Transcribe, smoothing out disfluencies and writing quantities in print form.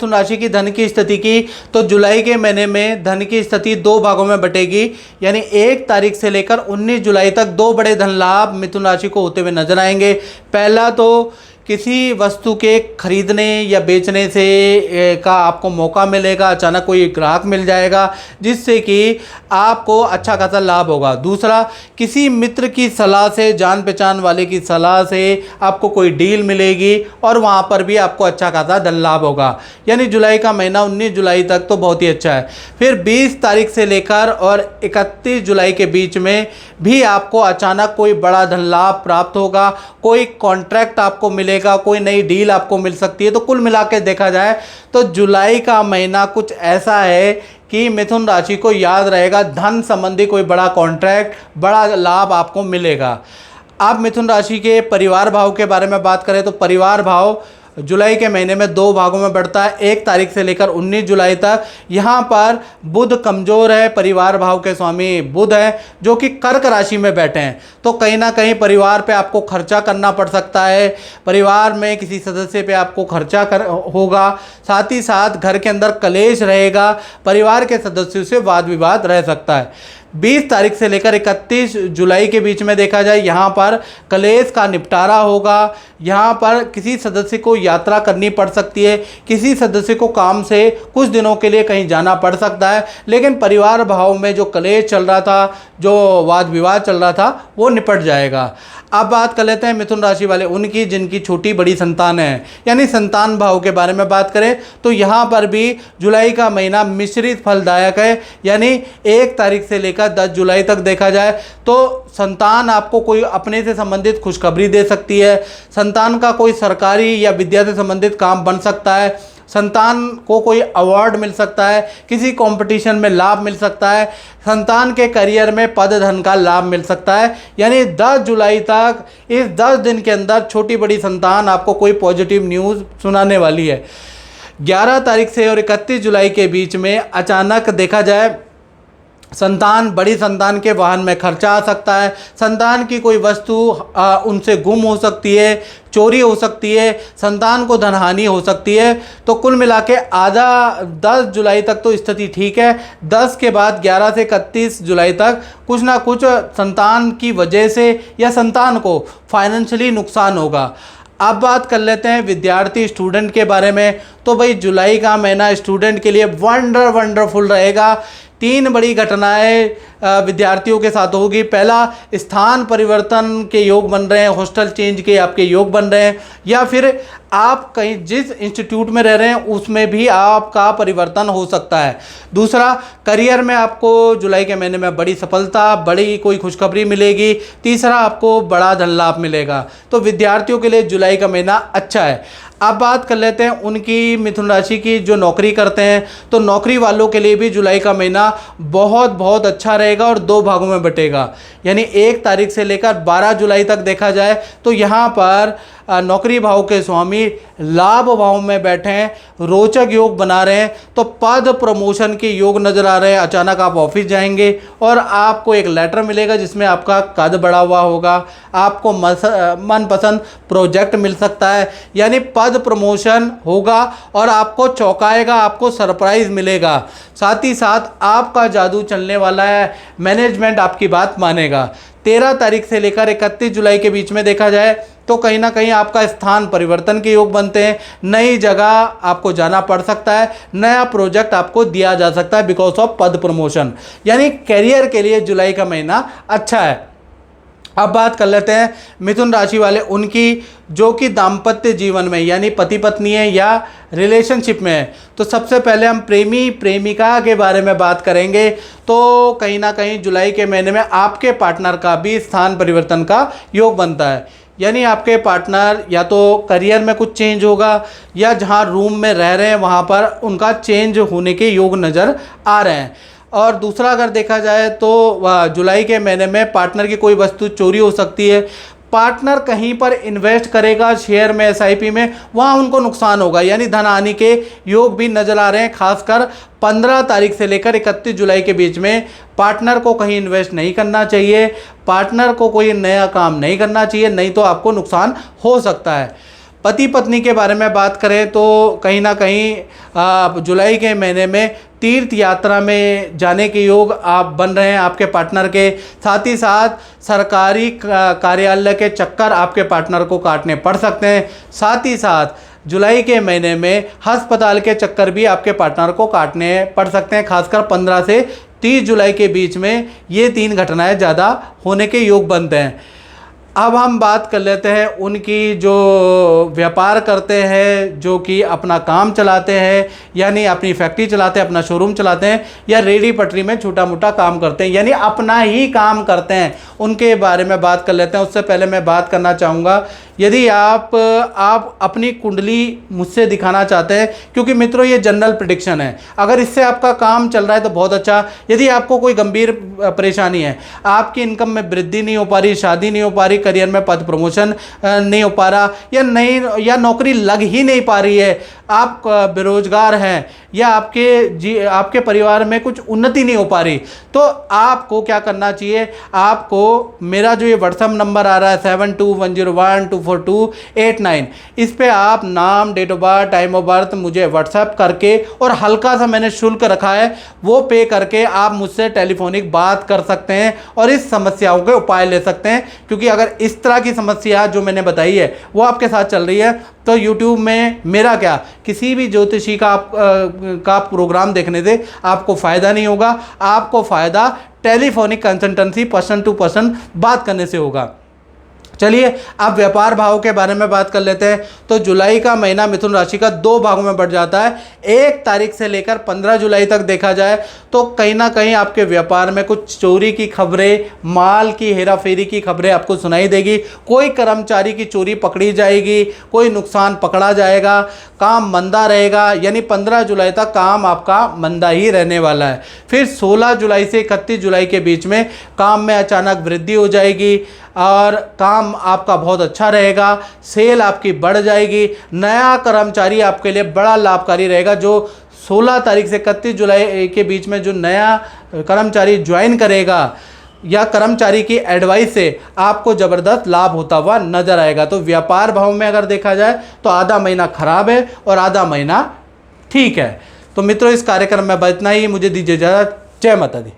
मिथुन राशि की धन की स्थिति की, तो जुलाई के महीने में धन की स्थिति दो भागों में बटेगी। यानी 1 तारीख से लेकर 19 जुलाई तक दो बड़े धन लाभ मिथुन राशि को होते हुए नजर आएंगे। पहला तो किसी वस्तु के खरीदने या बेचने से का आपको मौका मिलेगा, अचानक कोई ग्राहक मिल जाएगा जिससे कि आपको अच्छा खासा लाभ होगा। दूसरा, किसी मित्र की सलाह से, जान पहचान वाले की सलाह से आपको कोई डील मिलेगी और वहाँ पर भी आपको अच्छा खासा धन लाभ होगा। यानी जुलाई का महीना 19 जुलाई तक तो बहुत ही अच्छा है। फिर 20 तारीख से लेकर और 31 जुलाई के बीच में भी आपको अचानक कोई बड़ा धन लाभ प्राप्त होगा, कोई कॉन्ट्रैक्ट आपको मिलेगा, कोई नई डील आपको मिल सकती है। तो कुल मिला के देखा जाए तो जुलाई का महीना कुछ ऐसा है कि मिथुन राशि को याद रहेगा, धन संबंधी कोई बड़ा कॉन्ट्रैक्ट, बड़ा लाभ आपको मिलेगा। आप मिथुन राशि के परिवार भाव के बारे में बात करें तो परिवार भाव जुलाई के महीने में दो भागों में बढ़ता है, 1 तारीख से लेकर 19 जुलाई तक। यहाँ पर बुध कमजोर है, परिवार भाव के स्वामी बुध है जो कि कर्क राशि में बैठे हैं। तो कहीं ना कहीं परिवार पे आपको खर्चा करना पड़ सकता है, परिवार में किसी सदस्य पे आपको खर्चा होगा, साथ ही साथ घर के अंदर कलेश रहेगा, परिवार के सदस्यों से वाद विवाद रह सकता है। 20 तारीख से लेकर 31 जुलाई के बीच में देखा जाए यहाँ पर कलेश का निपटारा होगा। यहाँ पर किसी सदस्य को यात्रा करनी पड़ सकती है, किसी सदस्य को काम से कुछ दिनों के लिए कहीं जाना पड़ सकता है, लेकिन परिवार भाव में जो कलेश चल रहा था, जो वाद विवाद चल रहा था, वो निपट जाएगा। अब बात कर लेते हैं मिथुन राशि वाले उनकी जिनकी छोटी बड़ी संतान है, यानी संतान भाव के बारे में बात करें तो यहाँ पर भी जुलाई का महीना मिश्रित फलदायक है। यानी 1 तारीख से लेकर 10 जुलाई तक देखा जाए तो संतान आपको कोई अपने से संबंधित खुशखबरी दे सकती है, संतान का कोई सरकारी या विद्या से संबंधित काम बन सकता है, संतान को कोई अवार्ड मिल सकता है, किसी कंपटीशन में लाभ मिल सकता है, संतान के करियर में पद धन का लाभ मिल सकता है। यानी 10 जुलाई तक, इस 10 दिन के अंदर छोटी बड़ी संतान आपको कोई पॉजिटिव न्यूज़ सुनाने वाली है। 11 तारीख से और 31 जुलाई के बीच में अचानक देखा जाए संतान, बड़ी संतान के वाहन में खर्चा आ सकता है, संतान की कोई वस्तु उनसे गुम हो सकती है, चोरी हो सकती है, संतान को धनहानि हो सकती है। तो कुल मिला के आधा 10 जुलाई तक तो स्थिति ठीक है, 10 के बाद 11 से 31 जुलाई तक कुछ ना कुछ संतान की वजह से या संतान को फाइनेंशियली नुकसान होगा। अब बात कर लेते हैं विद्यार्थी स्टूडेंट के बारे में। तो भाई जुलाई का महीना स्टूडेंट के लिए वंडरफुल रहेगा। 3 बड़ी घटनाएं विद्यार्थियों के साथ होगी। पहला, स्थान परिवर्तन के योग बन रहे हैं, हॉस्टल चेंज के आपके योग बन रहे हैं, या फिर आप कहीं जिस इंस्टीट्यूट में रह रहे हैं उसमें भी आपका परिवर्तन हो सकता है। दूसरा, करियर में आपको जुलाई के महीने में बड़ी सफलता, बड़ी कोई खुशखबरी मिलेगी। तीसरा, आपको बड़ा धन लाभ मिलेगा। तो विद्यार्थियों के लिए जुलाई का महीना अच्छा है। अब बात कर लेते हैं उनकी मिथुन राशि की जो नौकरी करते हैं, तो नौकरी वालों के लिए भी जुलाई का महीना बहुत अच्छा रहेगा और 2 भागों में बटेगा। यानी 1 तारीख से लेकर 12 जुलाई तक देखा जाए तो यहाँ पर नौकरी भाव के स्वामी लाभ भाव में बैठे हैं, रोचक योग बना रहे हैं। तो पद प्रमोशन के योग नजर आ रहे हैं। अचानक आप ऑफिस जाएंगे और आपको एक लेटर मिलेगा जिसमें आपका कद बढ़ा हुआ होगा, आपको मनपसंद प्रोजेक्ट मिल सकता है। यानी पद प्रमोशन होगा और आपको चौंकाएगा, आपको सरप्राइज मिलेगा। साथ ही साथ आपका जादू चलने वाला है, मैनेजमेंट आपकी बात मानेगा। 13 तारीख से लेकर 31 जुलाई के बीच में देखा जाए तो कहीं ना कहीं आपका स्थान परिवर्तन के योग बनते हैं, नई जगह आपको जाना पड़ सकता है, नया प्रोजेक्ट आपको दिया जा सकता है बिकॉज ऑफ पद प्रमोशन। यानी करियर के लिए जुलाई का महीना अच्छा है। अब बात कर लेते हैं मिथुन राशि वाले उनकी जो कि दाम्पत्य जीवन में, यानी पति पत्नी है या रिलेशनशिप में है। तो सबसे पहले हम प्रेमी प्रेमिका के बारे में बात करेंगे। तो कहीं ना कहीं जुलाई के महीने में आपके पार्टनर का भी स्थान परिवर्तन का योग बनता है। यानी आपके पार्टनर या तो करियर में कुछ चेंज होगा या जहाँ रूम में रह रहे हैं वहाँ पर उनका चेंज होने के योग नज़र आ रहे हैं। और दूसरा अगर देखा जाए तो जुलाई के महीने में पार्टनर की कोई वस्तु चोरी हो सकती है। पार्टनर कहीं पर इन्वेस्ट करेगा शेयर में, एसआईपी में, वहाँ उनको नुकसान होगा। यानी धन हानि के योग भी नजर आ रहे हैं। खासकर 15 तारीख से लेकर 31 जुलाई के बीच में पार्टनर को कहीं इन्वेस्ट नहीं करना चाहिए, पार्टनर को कोई नया काम नहीं करना चाहिए, नहीं तो आपको नुकसान हो सकता है। पति पत्नी के बारे में बात करें तो कहीं ना कहीं जुलाई के महीने में तीर्थ यात्रा में जाने के योग आप बन रहे हैं आपके पार्टनर के। साथ ही साथ सरकारी कार्यालय के चक्कर आपके पार्टनर को काटने पड़ सकते हैं। साथ ही साथ जुलाई के महीने में अस्पताल के चक्कर भी आपके पार्टनर को काटने पड़ सकते हैं। खासकर 15 से 30 जुलाई के बीच में ये 3 घटनाएं ज़्यादा होने के योग बनते हैं। अब हम बात कर लेते हैं उनकी जो व्यापार करते हैं, जो कि अपना काम चलाते हैं, यानी अपनी फैक्ट्री चलाते हैं, अपना शोरूम चलाते हैं, या रेडी पटरी में छोटा मोटा काम करते हैं, यानी अपना ही काम करते हैं, उनके बारे में बात कर लेते हैं। उससे पहले मैं बात करना चाहूँगा, यदि आप अपनी कुंडली मुझसे दिखाना चाहते हैं, क्योंकि मित्रों ये जनरल प्रेडिक्शन है, अगर इससे आपका काम चल रहा है तो बहुत अच्छा। यदि आपको कोई गंभीर परेशानी है, आपकी इनकम में वृद्धि नहीं हो पा रही, शादी नहीं हो पा रही, करियर में पद प्रमोशन नहीं हो पा रहा, या नौकरी लग ही नहीं पा रही है, आप बेरोजगार हैं, या आपके परिवार में कुछ उन्नति नहीं हो पा रही, तो आपको क्या करना चाहिए? आपको मेरा जो ये व्हाट्सएप नंबर आ रहा है 7210124289, इस पे आप नाम, date of birth, time of birth मुझे व्हाट्सएप करके, और हल्का सा मैंने शुल्क रखा है वो पे करके आप मुझसे टेलीफोनिक बात कर सकते हैं और इस समस्याओं के उपाय ले सकते हैं। क्योंकि अगर इस तरह की समस्या जो मैंने बताई है वो आपके साथ चल रही है, तो YouTube में मेरा क्या, किसी भी ज्योतिषी का प्रोग्राम देखने से आपको फ़ायदा नहीं होगा। आपको फ़ायदा telephonic consultancy, person to person बात करने से होगा। चलिए अब व्यापार भाव के बारे में बात कर लेते हैं। तो जुलाई का महीना मिथुन राशि का 2 भागों में बढ़ जाता है। 1 तारीख से लेकर 15 जुलाई तक देखा जाए तो कहीं ना कहीं आपके व्यापार में कुछ चोरी की खबरें, माल की हेराफेरी की खबरें आपको सुनाई देगी। कोई कर्मचारी की चोरी पकड़ी जाएगी, कोई नुकसान पकड़ा जाएगा, काम मंदा रहेगा, यानी 15 जुलाई तक काम आपका मंदा ही रहने वाला है। फिर 16 जुलाई से 31 जुलाई के बीच में काम में अचानक वृद्धि हो जाएगी और काम आपका बहुत अच्छा रहेगा, सेल आपकी बढ़ जाएगी। नया कर्मचारी आपके लिए बड़ा लाभकारी रहेगा। जो 16 तारीख से 31 जुलाई के बीच में जो नया कर्मचारी ज्वाइन करेगा, या कर्मचारी की एडवाइस से आपको ज़बरदस्त लाभ होता हुआ नजर आएगा। तो व्यापार भाव में अगर देखा जाए तो आधा महीना खराब है और आधा महीना ठीक है। तो मित्रों, इस कार्यक्रम में बस इतना ही। मुझे दीजिए इजाज़त। जय माता दी।